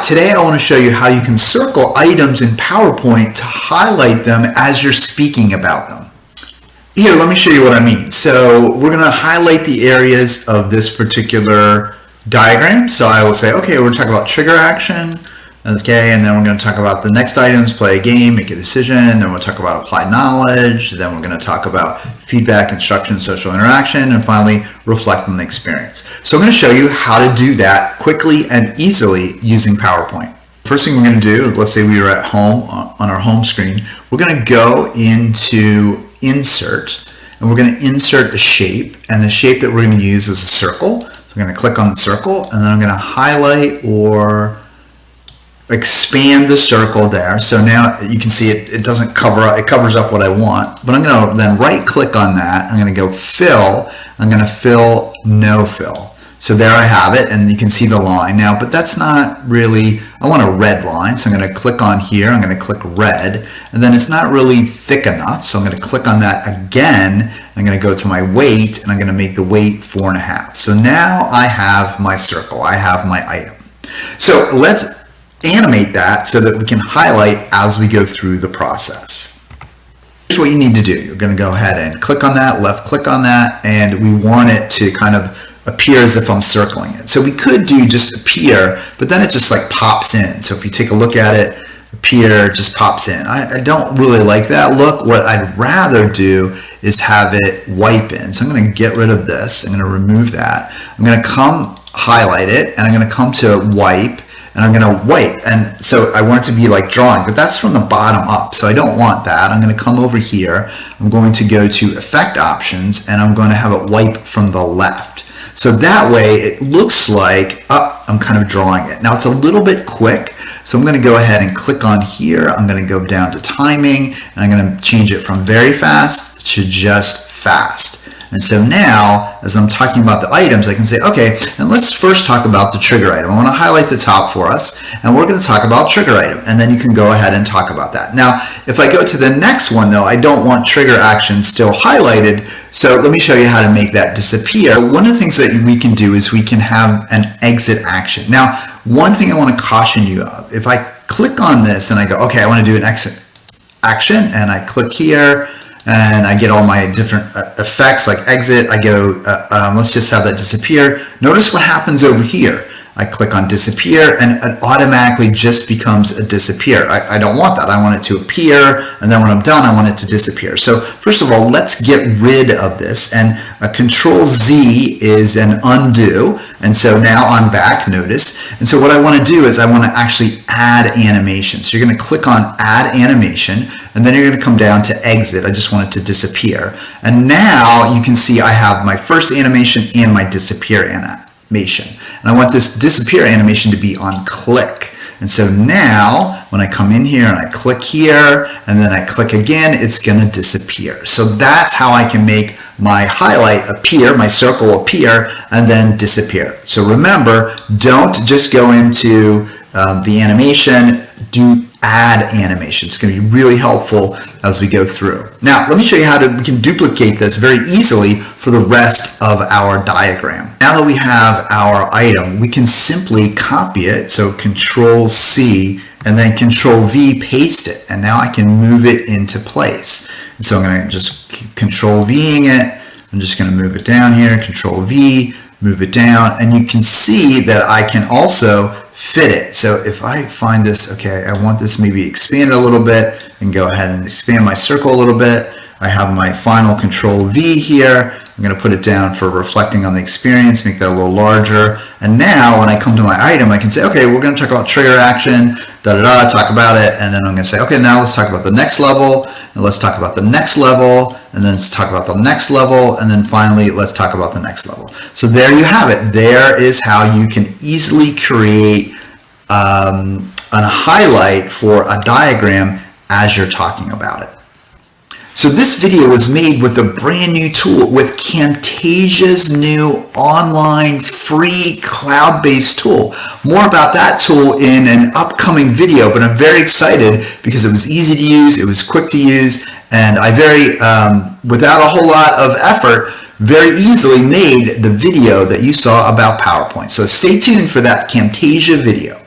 Today I want to show you how you can circle items in PowerPoint to highlight them as you're speaking about them. Here, let me show you what I mean. So we're going to highlight the areas of this particular diagram. So I will say, okay, we're going to talk about trigger action. Okay, and then we're going to talk about the next items, play a game, make a decision, then we'll talk about applied knowledge, then we're going to talk about feedback, instruction, social interaction, and finally reflect on the experience. So I'm going to show you how to do that quickly and easily using PowerPoint. First thing we're going to do, let's say we were at home on our home screen, we're going to go into insert and we're going to insert a shape, and the shape that we're going to use is a circle. So I'm going to click on the circle and then I'm going to highlight or expand the circle there. So now you can see it doesn't cover up, it covers up what I want, but I'm going to then right click on that. I'm going to go fill. I'm going to fill no fill. So there I have it, and you can see the line now, but that's not really, I want a red line. So I'm going to click on here, I'm going to click red, and then it's not really thick enough. So I'm going to click on that again. I'm going to go to my weight and I'm going to make the weight 4.5. So now I have my circle, I have my item. So let's animate that so that we can highlight as we go through the process. Here's what you need to do. You're going to go ahead and click on that, left click on that, and we want it to kind of appear as if I'm circling it. So we could do just appear, but then it just like pops in. So if you take a look at it, appear just pops in. I don't really like that look. What I'd rather do is have it wipe in. So I'm going to get rid of this. I'm going to remove that. I'm going to come highlight it, and I'm going to come to wipe, and I'm going to wipe, and so I want it to be like drawing, but that's from the bottom up, so I don't want that. I'm going to come over here, I'm going to go to effect options, and I'm going to have it wipe from the left. So that way it looks like I'm kind of drawing it. Now it's a little bit quick, so I'm going to go ahead and click on here. I'm going to go down to timing, and I'm going to change it from very fast to just fast. And so now, as I'm talking about the items, I can say, okay, and let's first talk about the trigger item. I want to highlight the top for us, and we're going to talk about trigger item, and then you can go ahead and talk about that. Now, if I go to the next one, though, I don't want trigger action still highlighted, so let me show you how to make that disappear. One of the things that we can do is we can have an exit action. Now, one thing I want to caution you of, if I click on this and I go, okay, I want to do an exit action, and I click here, and I get all my different effects like exit. I go, let's just have that disappear. Notice what happens over here. I click on disappear, and it automatically just becomes a disappear. I don't want that. I want it to appear, and then when I'm done, I want it to disappear. So first of all, let's get rid of this, and Control Z is an undo, and so now I'm back, notice. And so what I want to do is I want to actually add animation. So you're going to click on add animation, and then you're going to come down to exit. I just want it to disappear. And now you can see I have my first animation and my disappear animation. And I want this disappear animation to be on click. And so now when I come in here and I click here and then I click again, it's going to disappear. So that's how I can make my highlight appear, my circle appear, and then disappear. So remember, don't just go into the animation, do add animation. It's going to be really helpful as we go through. Now, let me show you how we can duplicate this very easily for the rest of our diagram. Now that we have our item, we can simply copy it. So Control C and then Control V, paste it. And now I can move it into place. And so I'm going to just Control Ving it. I'm just going to move it down here, Control V, move it down. And you can see that I can also fit it. So if I find this, okay, I want this maybe expanded a little bit, and go ahead and expand my circle a little bit. I have my final Control V here. I'm going to put it down for reflecting on the experience, make that a little larger. And now when I come to my item, I can say, okay, we're going to talk about trigger action, talk about it. And then I'm going to say, okay, now let's talk about the next level, and let's talk about the next level, and then let's talk about the next level, and then finally, let's talk about the next level. So there you have it. There is how you can easily create a highlight for a diagram as you're talking about it. So this video was made with a brand new tool, with Camtasia's new online free cloud-based tool. More about that tool in an upcoming video, but I'm very excited because it was easy to use, it was quick to use, and I without a whole lot of effort, very easily made the video that you saw about PowerPoint. So stay tuned for that Camtasia video.